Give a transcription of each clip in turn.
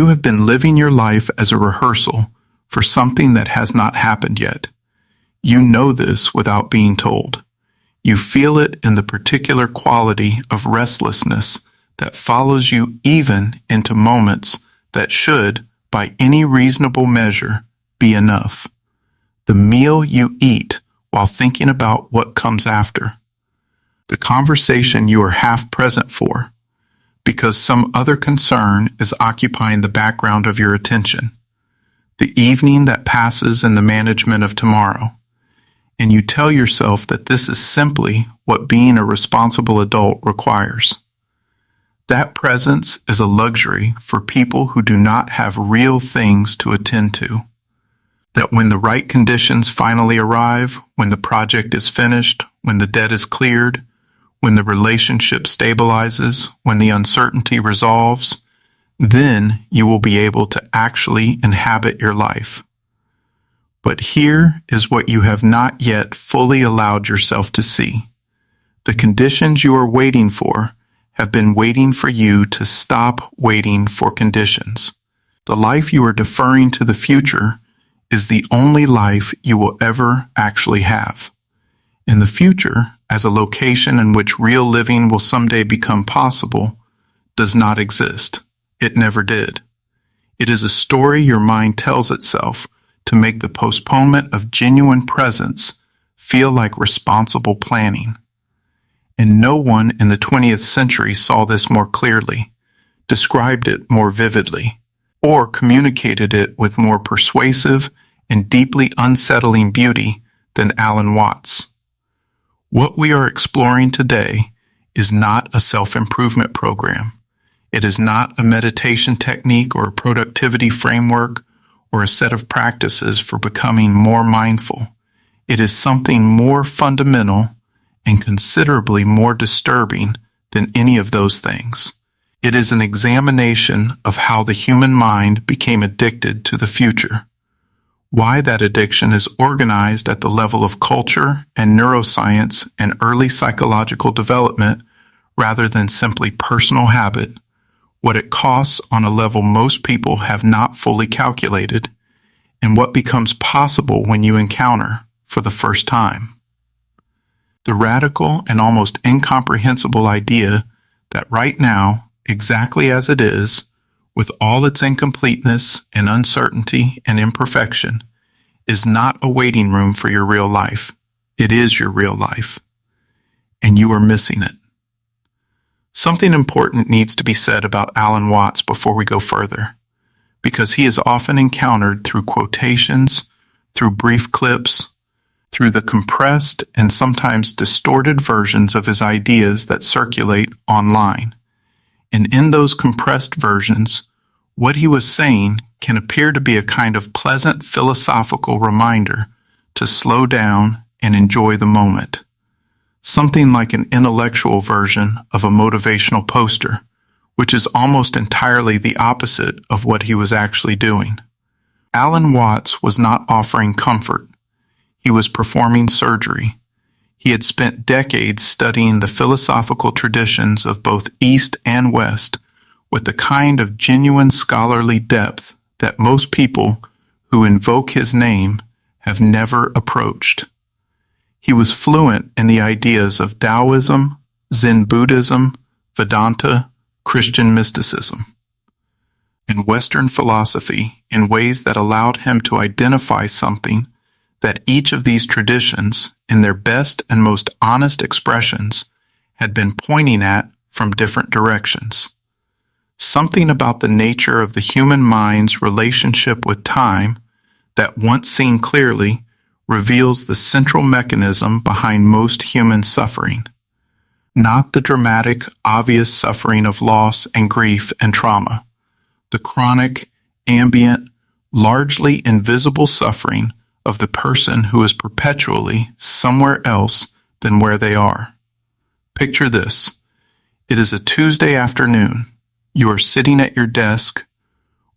You have been living your life as a rehearsal for something that has not happened yet. You know this without being told. You feel it in the particular quality of restlessness that follows you even into moments that should, by any reasonable measure, be enough. The meal you eat while thinking about what comes after. The conversation you are half present for, because some other concern is occupying the background of your attention. The evening that passes in the management of tomorrow. And you tell yourself that this is simply what being a responsible adult requires. That presence is a luxury for people who do not have real things to attend to. That when the right conditions finally arrive, when the project is finished, when the debt is cleared, when the relationship stabilizes, when the uncertainty resolves, then you will be able to actually inhabit your life. But here is what you have not yet fully allowed yourself to see. The conditions you are waiting for have been waiting for you to stop waiting for conditions. The life you are deferring to the future is the only life you will ever actually have. In the future, as a location in which real living will someday become possible, does not exist. It never did. It is a story your mind tells itself to make the postponement of genuine presence feel like responsible planning. And no one in the 20th century saw this more clearly, described it more vividly, or communicated it with more persuasive and deeply unsettling beauty than Alan Watts. What we are exploring today is not a self-improvement program. It is not a meditation technique or a productivity framework or a set of practices for becoming more mindful. It is something more fundamental and considerably more disturbing than any of those things. It is an examination of how the human mind became addicted to the future, why that addiction is organized at the level of culture and neuroscience and early psychological development rather than simply personal habit, what it costs on a level most people have not fully calculated, and what becomes possible when you encounter for the first time. The radical and almost incomprehensible idea that right now, exactly as it is, with all its incompleteness and uncertainty and imperfection, is not a waiting room for your real life. It is your real life, and you are missing it. Something important needs to be said about Alan Watts before we go further, because he is often encountered through quotations, through brief clips, through the compressed and sometimes distorted versions of his ideas that circulate online. And in those compressed versions, what he was saying can appear to be a kind of pleasant philosophical reminder to slow down and enjoy the moment. Something like an intellectual version of a motivational poster, which is almost entirely the opposite of what he was actually doing. Alan Watts was not offering comfort. He was performing surgery. He had spent decades studying the philosophical traditions of both East and West with the kind of genuine scholarly depth that most people who invoke his name have never approached. He was fluent in the ideas of Taoism, Zen Buddhism, Vedanta, Christian mysticism, and Western philosophy in ways that allowed him to identify something that each of these traditions, in their best and most honest expressions, had been pointing at from different directions. Something about the nature of the human mind's relationship with time that, once seen clearly, reveals the central mechanism behind most human suffering. Not the dramatic, obvious suffering of loss and grief and trauma, the chronic, ambient, largely invisible suffering of the person who is perpetually somewhere else than where they are. Picture this. It is a Tuesday afternoon. You are sitting at your desk,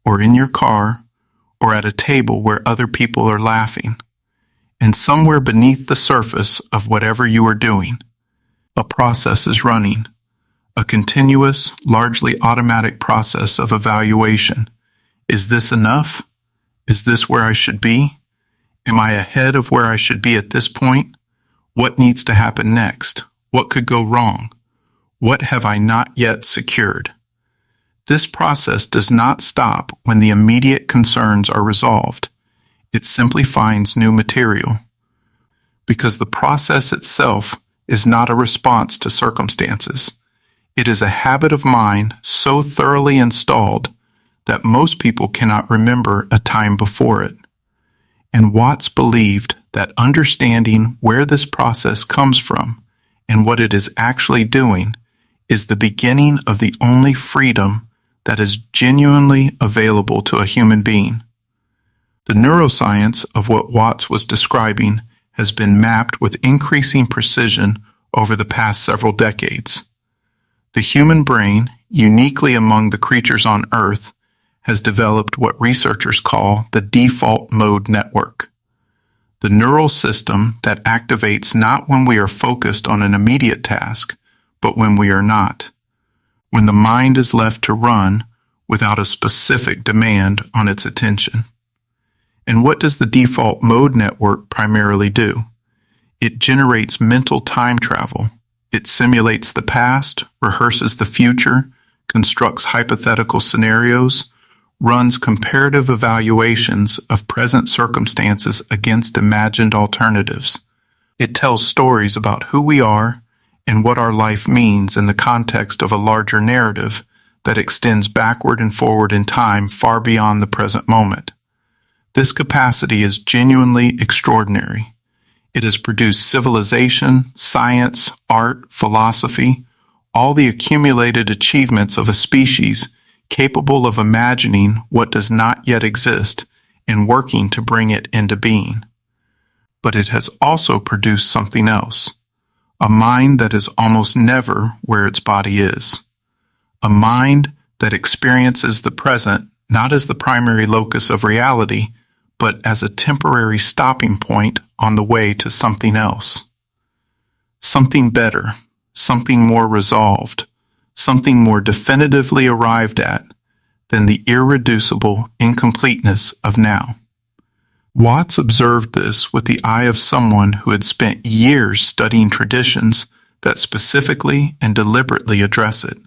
or in your car, or at a table where other people are laughing, and somewhere beneath the surface of whatever you are doing, a process is running, a continuous, largely automatic process of evaluation, Is this enough? Is this where I should be? Am I ahead of where I should be at this point? What needs to happen next? What could go wrong? What have I not yet secured? This process does not stop when the immediate concerns are resolved. It simply finds new material. Because the process itself is not a response to circumstances. It is a habit of mind so thoroughly installed that most people cannot remember a time before it. And Watts believed that understanding where this process comes from and what it is actually doing is the beginning of the only freedom that is genuinely available to a human being. The neuroscience of what Watts was describing has been mapped with increasing precision over the past several decades. The human brain, uniquely among the creatures on Earth, has developed what researchers call the default mode network. The neural system that activates not when we are focused on an immediate task, but when we are not. When the mind is left to run without a specific demand on its attention. And what does the default mode network primarily do? It generates mental time travel. It simulates the past, rehearses the future, constructs hypothetical scenarios, runs comparative evaluations of present circumstances against imagined alternatives. It tells stories about who we are and what our life means in the context of a larger narrative that extends backward and forward in time far beyond the present moment. This capacity is genuinely extraordinary. It has produced civilization, science, art, philosophy, all the accumulated achievements of a species capable of imagining what does not yet exist and working to bring it into being. But it has also produced something else, a mind that is almost never where its body is, a mind that experiences the present not as the primary locus of reality, but as a temporary stopping point on the way to something else. Something better, something more resolved, something more definitively arrived at than the irreducible incompleteness of now. Watts observed this with the eye of someone who had spent years studying traditions that specifically and deliberately address it.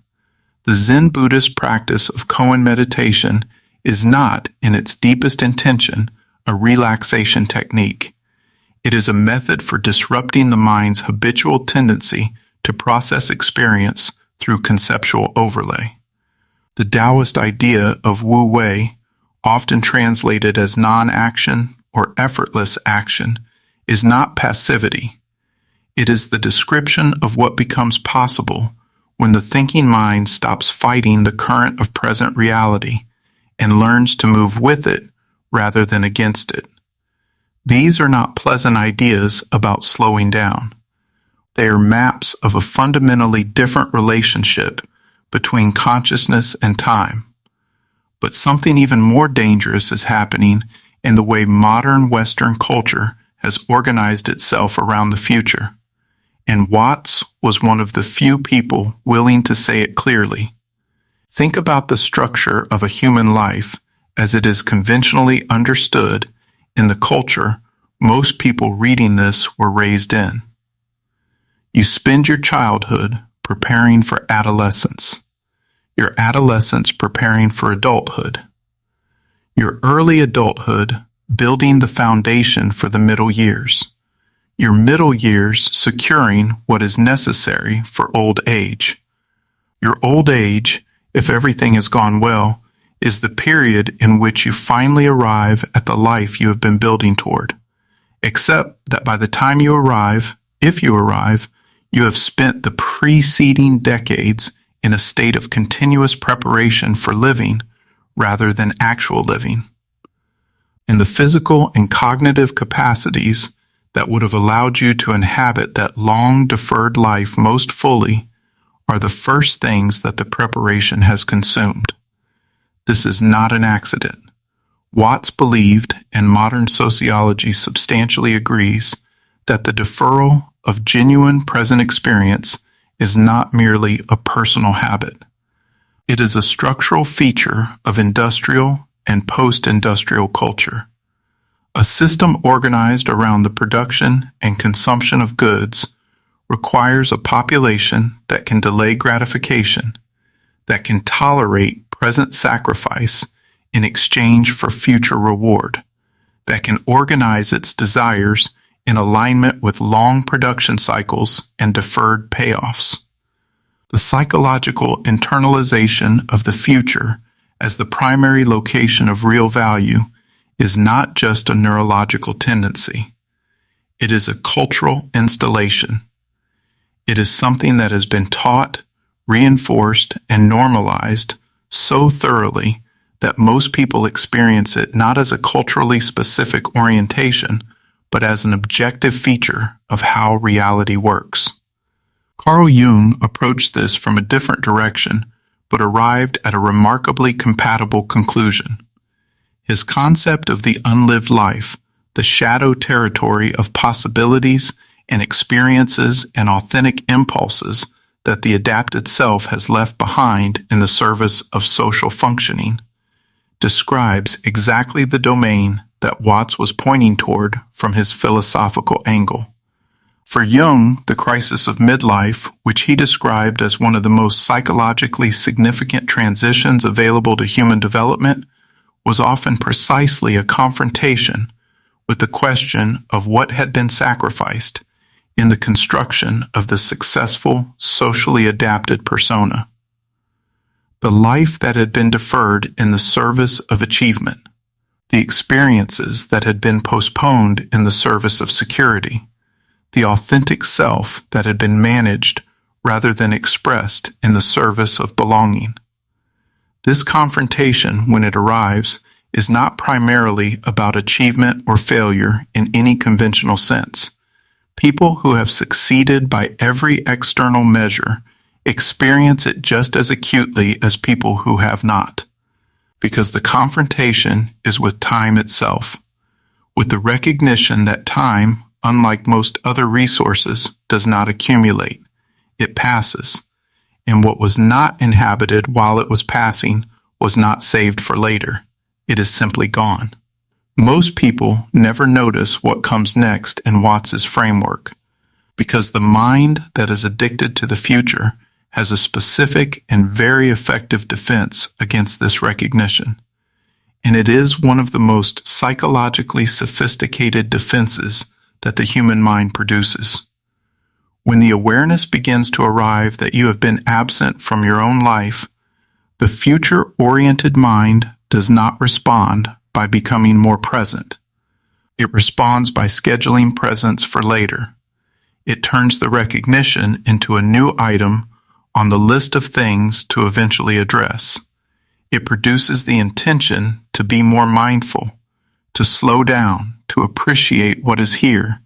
The Zen Buddhist practice of koan meditation is not, in its deepest intention, a relaxation technique. It is a method for disrupting the mind's habitual tendency to process experience through conceptual overlay. The Taoist idea of Wu Wei, often translated as non-action or effortless action, is not passivity. It is the description of what becomes possible when the thinking mind stops fighting the current of present reality and learns to move with it rather than against it. These are not pleasant ideas about slowing down. They are maps of a fundamentally different relationship between consciousness and time. But something even more dangerous is happening in the way modern Western culture has organized itself around the future. And Watts was one of the few people willing to say it clearly. Think about the structure of a human life as it is conventionally understood in the culture most people reading this were raised in. You spend your childhood preparing for adolescence, your adolescence preparing for adulthood, your early adulthood building the foundation for the middle years, your middle years securing what is necessary for old age. Your old age, if everything has gone well, is the period in which you finally arrive at the life you have been building toward, except that by the time you arrive, if you arrive, you have spent the preceding decades in a state of continuous preparation for living rather than actual living. And the physical and cognitive capacities that would have allowed you to inhabit that long-deferred life most fully are the first things that the preparation has consumed. This is not an accident. Watts believed, and modern sociology substantially agrees, that the deferral of genuine present experience is not merely a personal habit. It is a structural feature of industrial and post-industrial culture. A system organized around the production and consumption of goods requires a population that can delay gratification, that can tolerate present sacrifice in exchange for future reward, that can organize its desires in alignment with long production cycles and deferred payoffs. The psychological internalization of the future as the primary location of real value is not just a neurological tendency. It is a cultural installation. It is something that has been taught, reinforced, and normalized so thoroughly that most people experience it not as a culturally specific orientation, but as an objective feature of how reality works. Carl Jung approached this from a different direction, but arrived at a remarkably compatible conclusion. His concept of the unlived life, the shadow territory of possibilities and experiences and authentic impulses that the adapted self has left behind in the service of social functioning, describes exactly the domain that Watts was pointing toward from his philosophical angle. For Jung, the crisis of midlife, which he described as one of the most psychologically significant transitions available to human development, was often precisely a confrontation with the question of what had been sacrificed in the construction of the successful, socially adapted persona. The life that had been deferred in the service of achievement, the experiences that had been postponed in the service of security, the authentic self that had been managed rather than expressed in the service of belonging. This confrontation, when it arrives, is not primarily about achievement or failure in any conventional sense. People who have succeeded by every external measure experience it just as acutely as people who have not, because the confrontation is with time itself, with the recognition that time, unlike most other resources, does not accumulate. It passes, and what was not inhabited while it was passing was not saved for later. It is simply gone. Most people never notice what comes next in Watts's framework, because the mind that is addicted to the future has a specific and very effective defense against this recognition, and it is one of the most psychologically sophisticated defenses that the human mind produces. When the awareness begins to arrive that you have been absent from your own life, the future-oriented mind does not respond by becoming more present. It responds by scheduling presence for later. It turns the recognition into a new item on the list of things to eventually address. It produces the intention to be more mindful, to slow down, to appreciate what is here,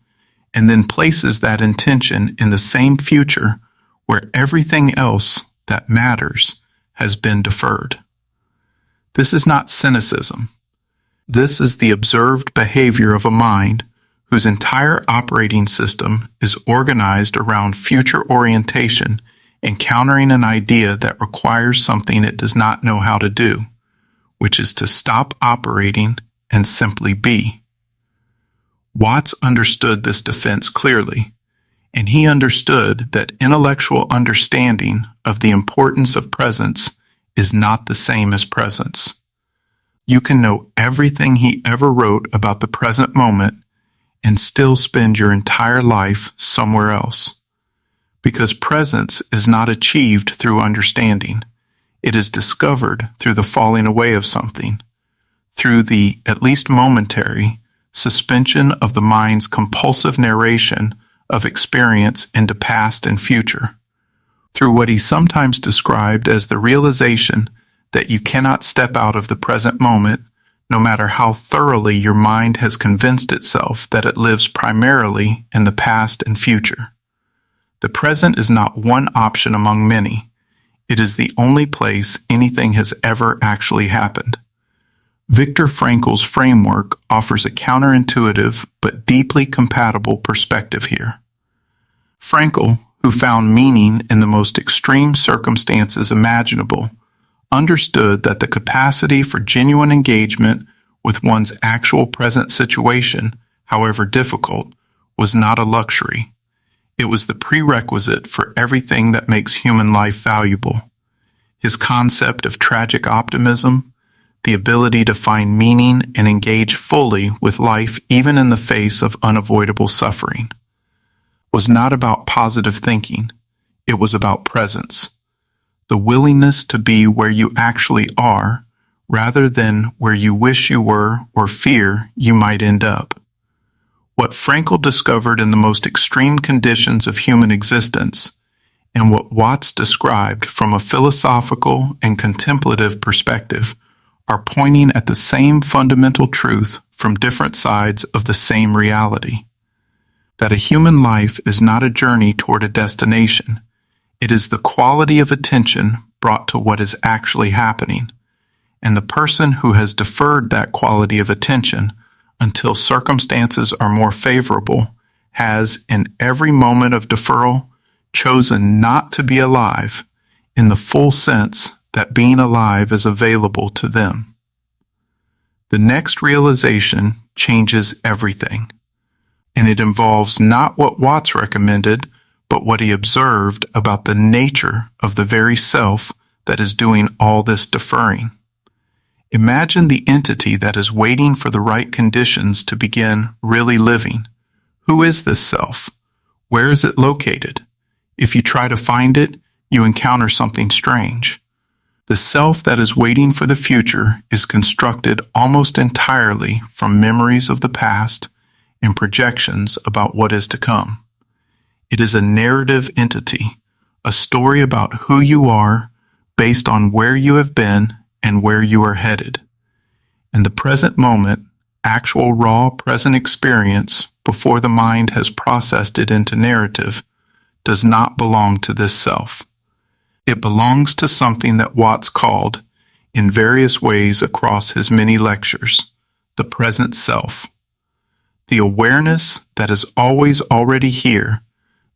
and then places that intention in the same future where everything else that matters has been deferred. This is not cynicism. This is the observed behavior of a mind whose entire operating system is organized around future orientation, encountering an idea that requires something it does not know how to do, which is to stop operating and simply be. Watts understood this defense clearly, and he understood that intellectual understanding of the importance of presence is not the same as presence. You can know everything he ever wrote about the present moment and still spend your entire life somewhere else. Because presence is not achieved through understanding. It is discovered through the falling away of something, through the, at least momentary, suspension of the mind's compulsive narration of experience into past and future, through what he sometimes described as the realization that you cannot step out of the present moment, no matter how thoroughly your mind has convinced itself that it lives primarily in the past and future. The present is not one option among many. It is the only place anything has ever actually happened. Viktor Frankl's framework offers a counterintuitive but deeply compatible perspective here. Frankl, who found meaning in the most extreme circumstances imaginable, understood that the capacity for genuine engagement with one's actual present situation, however difficult, was not a luxury. It was the prerequisite for everything that makes human life valuable. His concept of tragic optimism, the ability to find meaning and engage fully with life even in the face of unavoidable suffering, was not about positive thinking. It was about presence. The willingness to be where you actually are rather than where you wish you were or fear you might end up. What Frankl discovered in the most extreme conditions of human existence, and what Watts described from a philosophical and contemplative perspective, are pointing at the same fundamental truth from different sides of the same reality. That a human life is not a journey toward a destination. It is the quality of attention brought to what is actually happening. And the person who has deferred that quality of attention until circumstances are more favorable has, in every moment of deferral, chosen not to be alive in the full sense that being alive is available to them. The next realization changes everything, and it involves not what Watts recommended, but what he observed about the nature of the very self that is doing all this deferring. Imagine the entity that is waiting for the right conditions to begin really living. Who is this self? Where is it located? If you try to find it, you encounter something strange. The self that is waiting for the future is constructed almost entirely from memories of the past and projections about what is to come. It is a narrative entity, a story about who you are based on where you have been and where you are headed. In the present moment, actual raw present experience, before the mind has processed it into narrative, does not belong to this self. It belongs to something that Watts called, in various ways across his many lectures, the present self. The awareness that is always already here,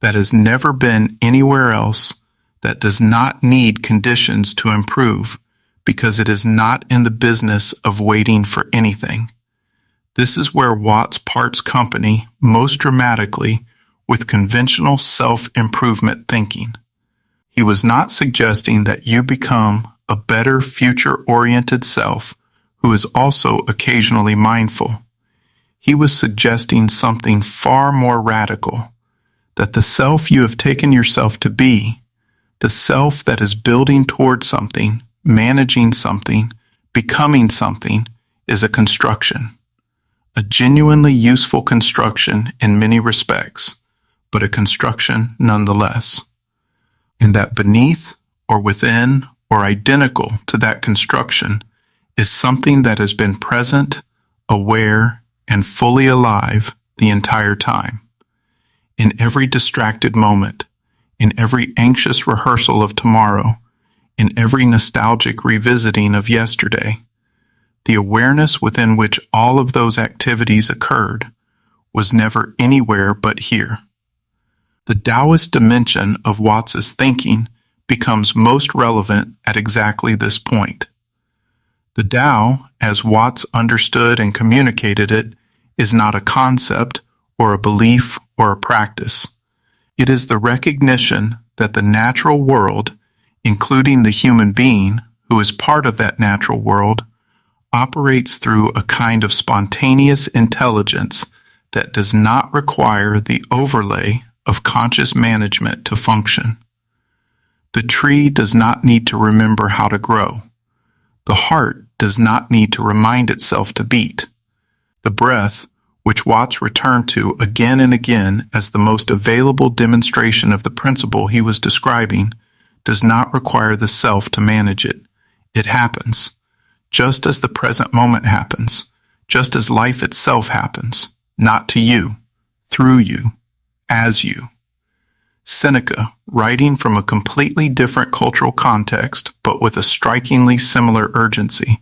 that has never been anywhere else, that does not need conditions to improve, because it is not in the business of waiting for anything. This is where Watts parts company most dramatically with conventional self-improvement thinking. He was not suggesting that you become a better future-oriented self who is also occasionally mindful. He was suggesting something far more radical, that the self you have taken yourself to be, the self that is building towards something, managing something, becoming something, is a construction. A genuinely useful construction in many respects, but a construction nonetheless. And that beneath or within or identical to that construction is something that has been present, aware, and fully alive the entire time. In every distracted moment, in every anxious rehearsal of tomorrow, in every nostalgic revisiting of yesterday, the awareness within which all of those activities occurred was never anywhere but here. The Taoist dimension of Watts's thinking becomes most relevant at exactly this point. The Tao, as Watts understood and communicated it, is not a concept or a belief or a practice. It is the recognition that the natural world, including the human being who is part of that natural world, operates through a kind of spontaneous intelligence that does not require the overlay of conscious management to function. The tree does not need to remember how to grow. The heart does not need to remind itself to beat. The breath, which Watts returned to again and again as the most available demonstration of the principle he was describing, does not require the self to manage it. It happens, just as the present moment happens, just as life itself happens, not to you, through you, as you. Seneca, writing from a completely different cultural context, but with a strikingly similar urgency,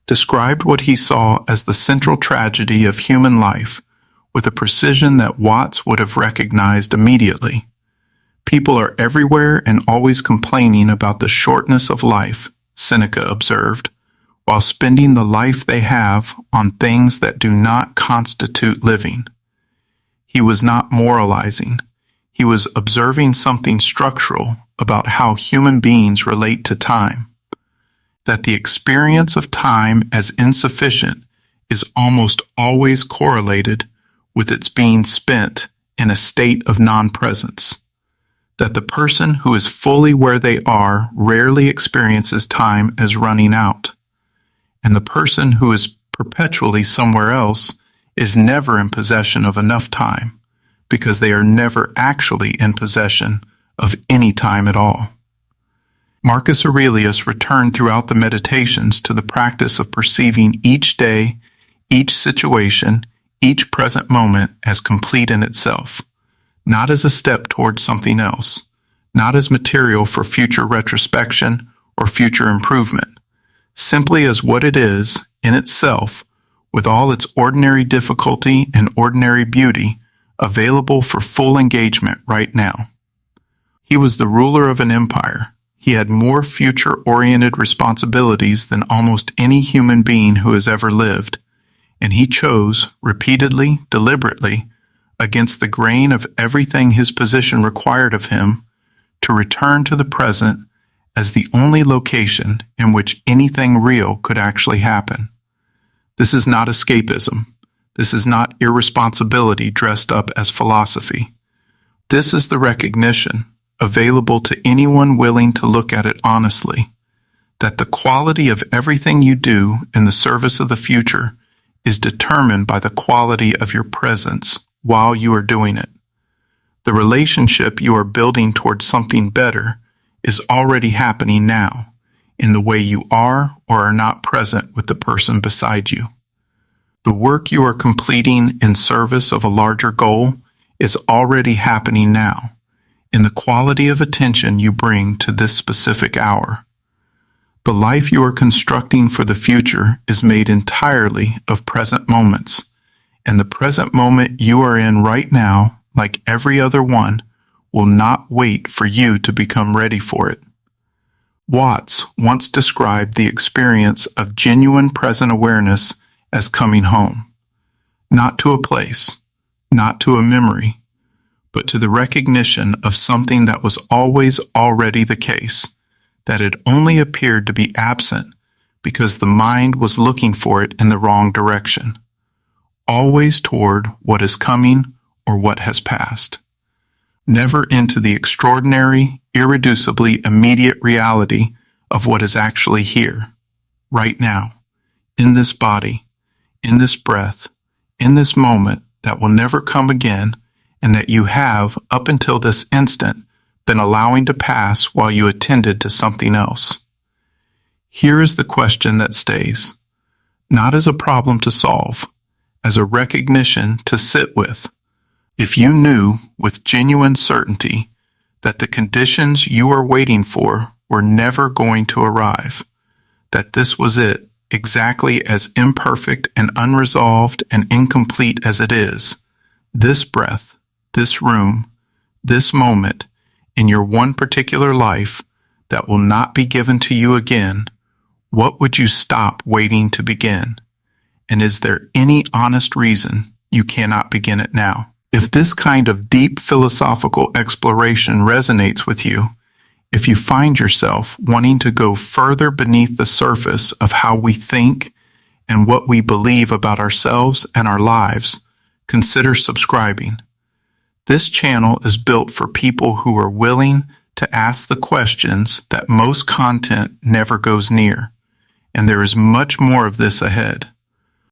described what he saw as the central tragedy of human life with a precision that Watts would have recognized immediately. People are everywhere and always complaining about the shortness of life, Seneca observed, while spending the life they have on things that do not constitute living. He was not moralizing. He was observing something structural about how human beings relate to time, that the experience of time as insufficient is almost always correlated with its being spent in a state of non-presence, that the person who is fully where they are rarely experiences time as running out, and the person who is perpetually somewhere else is never in possession of enough time, because they are never actually in possession of any time at all. Marcus Aurelius returned throughout the Meditations to the practice of perceiving each day, each situation, each present moment as complete in itself, not as a step towards something else, not as material for future retrospection or future improvement, simply as what it is in itself, with all its ordinary difficulty and ordinary beauty, available for full engagement right now. He was the ruler of an empire. He had more future-oriented responsibilities than almost any human being who has ever lived, and he chose, repeatedly, deliberately, against the grain of everything his position required of him, to return to the present as the only location in which anything real could actually happen. This is not escapism. This is not irresponsibility dressed up as philosophy. This is the recognition, available to anyone willing to look at it honestly, that the quality of everything you do in the service of the future is determined by the quality of your presence while you are doing it. The relationship you are building towards something better is already happening now, in the way you are or are not present with the person beside you. The work you are completing in service of a larger goal is already happening now, in the quality of attention you bring to this specific hour. The life you are constructing for the future is made entirely of present moments, and the present moment you are in right now, like every other one, will not wait for you to become ready for it. Watts once described the experience of genuine present awareness as coming home, not to a place, not to a memory, but to the recognition of something that was always already the case, that it only appeared to be absent because the mind was looking for it in the wrong direction, always toward what is coming or what has passed, never into the extraordinary, irreducibly immediate reality of what is actually here, right now, in this body, in this breath, in this moment that will never come again, and that you have, up until this instant, been allowing to pass while you attended to something else. Here is the question that stays, not as a problem to solve, as a recognition to sit with. If you knew with genuine certainty that the conditions you are waiting for were never going to arrive, that this was it, exactly as imperfect and unresolved and incomplete as it is, this breath, this room, this moment, in your one particular life that will not be given to you again, what would you stop waiting to begin? And is there any honest reason you cannot begin it now? If this kind of deep philosophical exploration resonates with you, if you find yourself wanting to go further beneath the surface of how we think and what we believe about ourselves and our lives, consider subscribing. This channel is built for people who are willing to ask the questions that most content never goes near, and there is much more of this ahead.